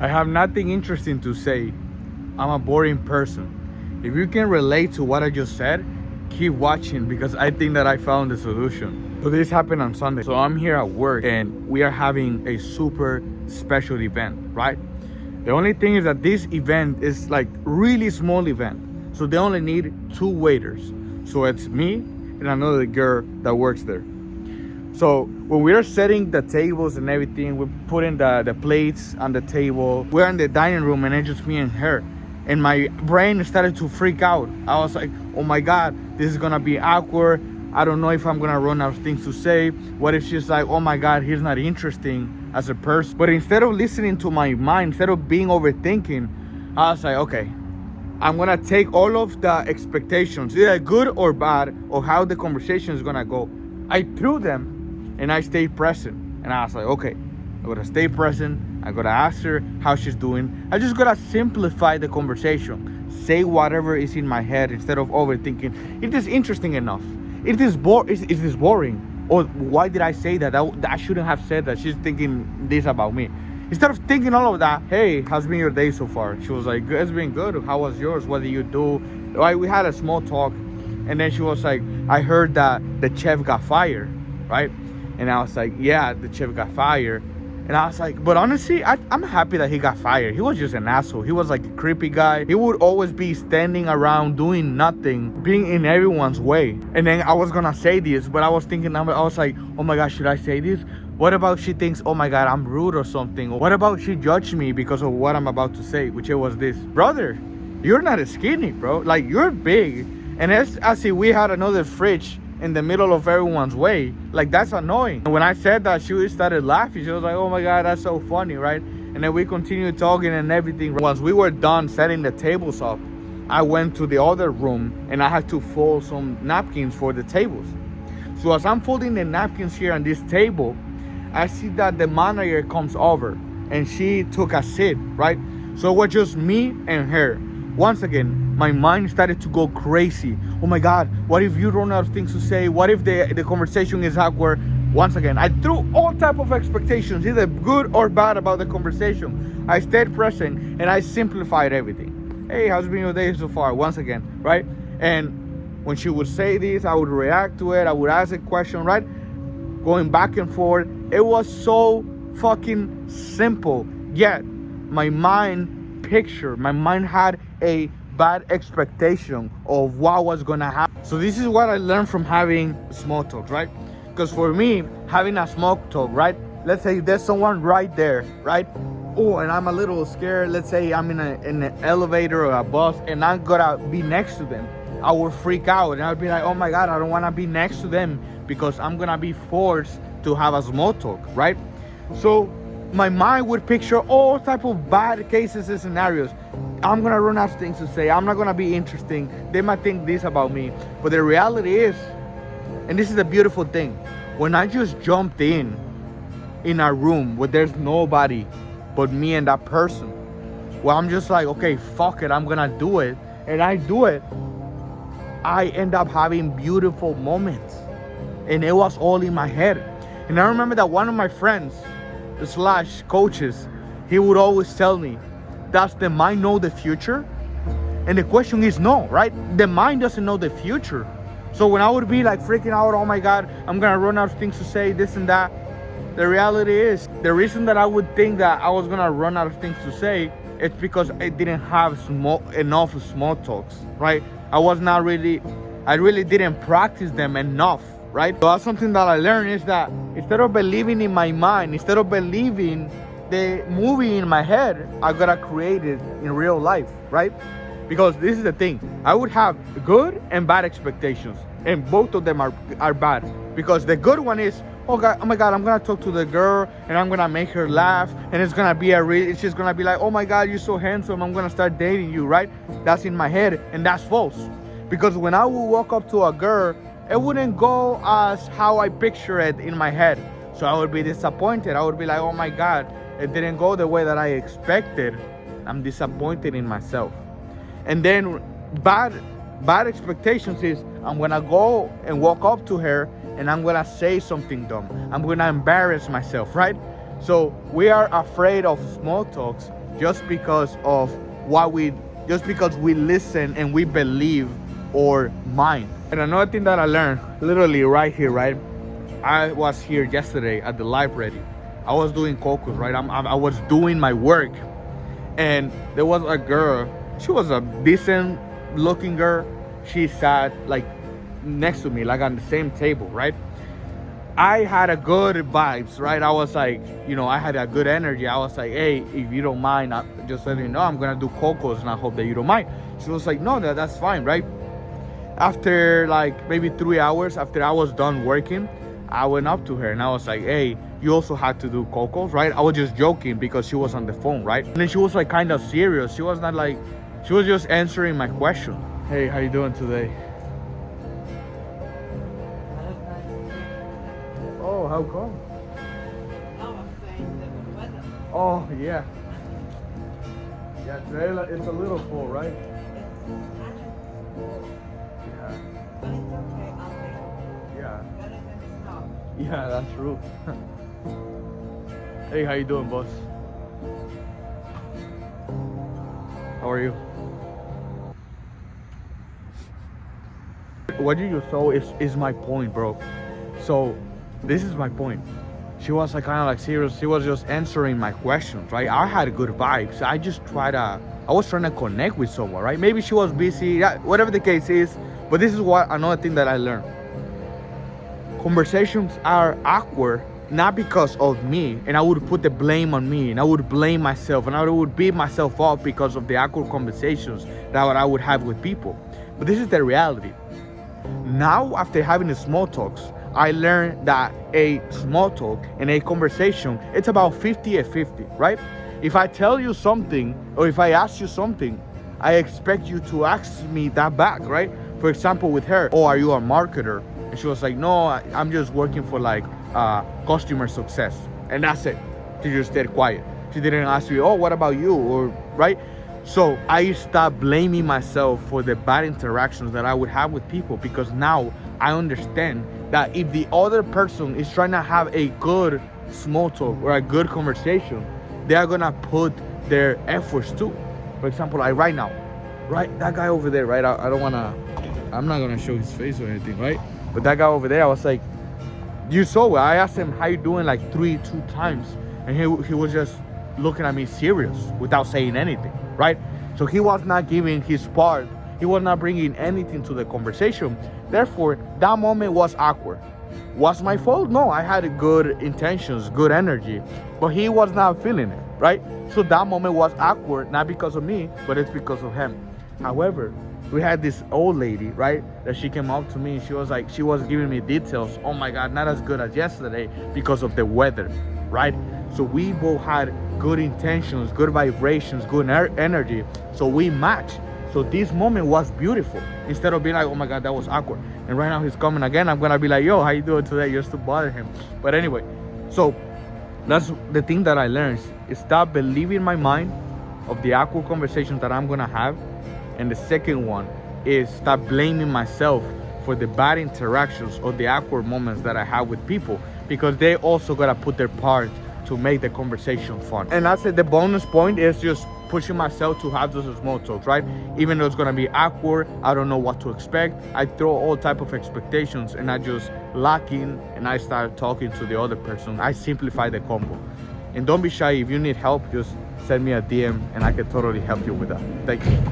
I have nothing interesting to say. I'm a boring person. If you can relate to what I just said, keep watching because I think that I found the solution. So this happened on Sunday. So I'm here at work and we are having a super special event, right? The only thing is that this event is like really small event. So they only need 2 waiters. So it's me and another girl that works there. So when we are setting the tables and everything, we're putting the plates on the table. We're in the dining room and it's just me and her. And my brain started to freak out. I was like, oh my God, this is gonna be awkward. I don't know if I'm gonna run out of things to say. What if she's like, oh my God, he's not interesting as a person. But instead of listening to my mind, instead of being overthinking, I was like, okay, I'm gonna take all of the expectations, either good or bad, of how the conversation is gonna go. I threw them and I stayed present. And I was like, okay, I gotta stay present. I gotta ask her how she's doing. I just gotta simplify the conversation. Say whatever is in my head instead of overthinking. It is interesting enough. It is boring. Or why did I say that? I shouldn't have said that. She's thinking this about me. Instead of thinking all of that, hey, how's been your day so far? She was like, it's been good. How was yours? What did you do? We had a small talk. And then she was like, I heard that the chef got fired, right? And I was like, yeah, the chef got fired. And I was like, but honestly, I'm happy that he got fired. He was just an asshole. He was like a creepy guy. He would always be standing around doing nothing, being in everyone's way. And then I was gonna say this, but I was thinking, I was like, oh my God, should I say this? What about she thinks, oh my God, I'm rude or something? What about she judged me because of what I'm about to say, which it was this. Brother, you're not skinny, bro. Like, you're big. And as I see, we had another fridge in the middle of everyone's way. Like, that's annoying. And when I said that, she started laughing. She was like, oh my God, that's so funny, right? And then we continued talking and everything. Once we were done setting the tables up, I went to the other room and I had to fold some napkins for the tables. So as I'm folding the napkins here on this table, I see that the manager comes over and she took a seat, right? So it was just me and her. Once again, my mind started to go crazy. Oh my God, what if you run out of things to say? What if the conversation is awkward? Once again, I threw all type of expectations, either good or bad, about the conversation. I stayed present and I simplified everything. Hey, how's been your day so far? Once again, right? And when she would say this, I would react to it. I would ask a question, right? Going back and forth. It was so fucking simple. Yet, my mind had a bad expectation of what was gonna happen. So this is what I learned from having small talk, right? Because for me, having a small talk, right? Let's say there's someone right there, right? Oh, and I'm a little scared. Let's say I'm in an elevator or a bus and I'm gonna be next to them. I would freak out and I'd be like, oh my God, I don't wanna be next to them because I'm gonna be forced to have a small talk, right? So my mind would picture all type of bad cases and scenarios. I'm gonna run out of things to say. I'm not gonna be interesting. They might think this about me. But the reality is, and this is the beautiful thing, when I just jumped in a room where there's nobody but me and that person, well, I'm just like, okay, fuck it, I'm gonna do it. And I do it. I end up having beautiful moments. And it was all in my head. And I remember that one of my friends / coaches, he would always tell me, does the mind know the future? And the question is no, right? The mind doesn't know the future. So when I would be like freaking out, oh my God, I'm gonna run out of things to say, this and that, the reality is, the reason that I would think that I was gonna run out of things to say, it's because I didn't have enough small talks, right? I really didn't practice them enough, right? So that's something that I learned, is that instead of believing in my mind, instead of believing the movie in my head, I gotta create it in real life, right? Because this is the thing, I would have good and bad expectations, and both of them are bad. Because the good one is, oh my God, I'm gonna talk to the girl and I'm gonna make her laugh, and it's gonna be she's gonna be like, oh my God, you're so handsome, I'm gonna start dating you, right? That's in my head, and that's false. Because when I would walk up to a girl, it wouldn't go as how I picture it in my head. So I would be disappointed. I would be like, oh my God, it didn't go the way that I expected. I'm disappointed in myself. And then bad expectations is, I'm gonna go and walk up to her and I'm gonna say something dumb. I'm gonna embarrass myself, right? So we are afraid of small talks just because of just because we listen and we believe our mind. And another thing that I learned, literally right here, right? I was here yesterday at the library. I was doing caucus, right? I was doing my work, and there was a girl. She was a decent looking girl. She sat like next to me, like on the same table, right? I had a good vibes, right? I was like, I had a good energy. I was like, hey, if you don't mind, I just letting you know I'm gonna do cocos, and I hope that you don't mind. She was like, no, that's fine, right? After like maybe 3 hours after I was done working, I went up to her and I was like, hey, you also had to do cocos, right? I was just joking because she was on the phone, right? And then she was like kind of serious. She was not like, she was just answering my question. Hey, how you doing today? Oh, how come? Oh, yeah. Yeah, today it's a little full, right? Yeah. Yeah. Yeah, that's true. Hey, how you doing, boss? How are you? What you just saw is my point, bro. So this is my point. She was like kind of like serious. She was just answering my questions, right? I had good vibes. I was trying to connect with someone, right? Maybe she was busy, yeah, whatever the case is. But this is another thing that I learned. Conversations are awkward not because of me, and I would put the blame on me, and I would blame myself, and I would beat myself up because of the awkward conversations that I would have with people. But this is the reality. Now, after having the small talks, I learned that a small talk and a conversation, it's about 50-50, right? If I tell you something, or if I ask you something, I expect you to ask me that back, right? For example, with her, oh, are you a marketer? And she was like, no, I'm just working for like customer success. And that's it. She just stayed quiet. She didn't ask me, oh, what about you? Or, right? So I stopped blaming myself for the bad interactions that I would have with people, because now I understand that if the other person is trying to have a good small talk or a good conversation, they are gonna put their efforts too. For example, like right now, right? That guy over there, right? I'm not gonna show his face or anything, right? But that guy over there, I was like, you saw it. I asked him, how you doing, like two times. And he was just looking at me serious without saying anything, right? So he was not giving his part. He was not bringing anything to the conversation. Therefore, that moment was awkward. Was my fault? No, I had good intentions, good energy, but he was not feeling it, right? So that moment was awkward, not because of me, but it's because of him. However, we had this old lady, right, that she came up to me and she was like, she was giving me details. Oh my God, not as good as yesterday because of the weather, right? So we both had good intentions, good vibrations, good energy. So we matched. So this moment was beautiful. Instead of being like, oh my God, that was awkward. And right now he's coming again. I'm gonna be like, yo, how you doing today? Just to bother him. But anyway, so that's the thing that I learned. Is stop believing my mind of the awkward conversations that I'm gonna have. And the second one is stop blaming myself for the bad interactions or the awkward moments that I have with people, because they also gotta put their part to make the conversation fun. And that's it. The bonus point is just pushing myself to have those small talks, right? Even though it's gonna be awkward, I don't know what to expect. I throw all type of expectations and I just lock in and I start talking to the other person. I simplify the combo. And don't be shy. If you need help, just send me a DM and I can totally help you with that. Thank you.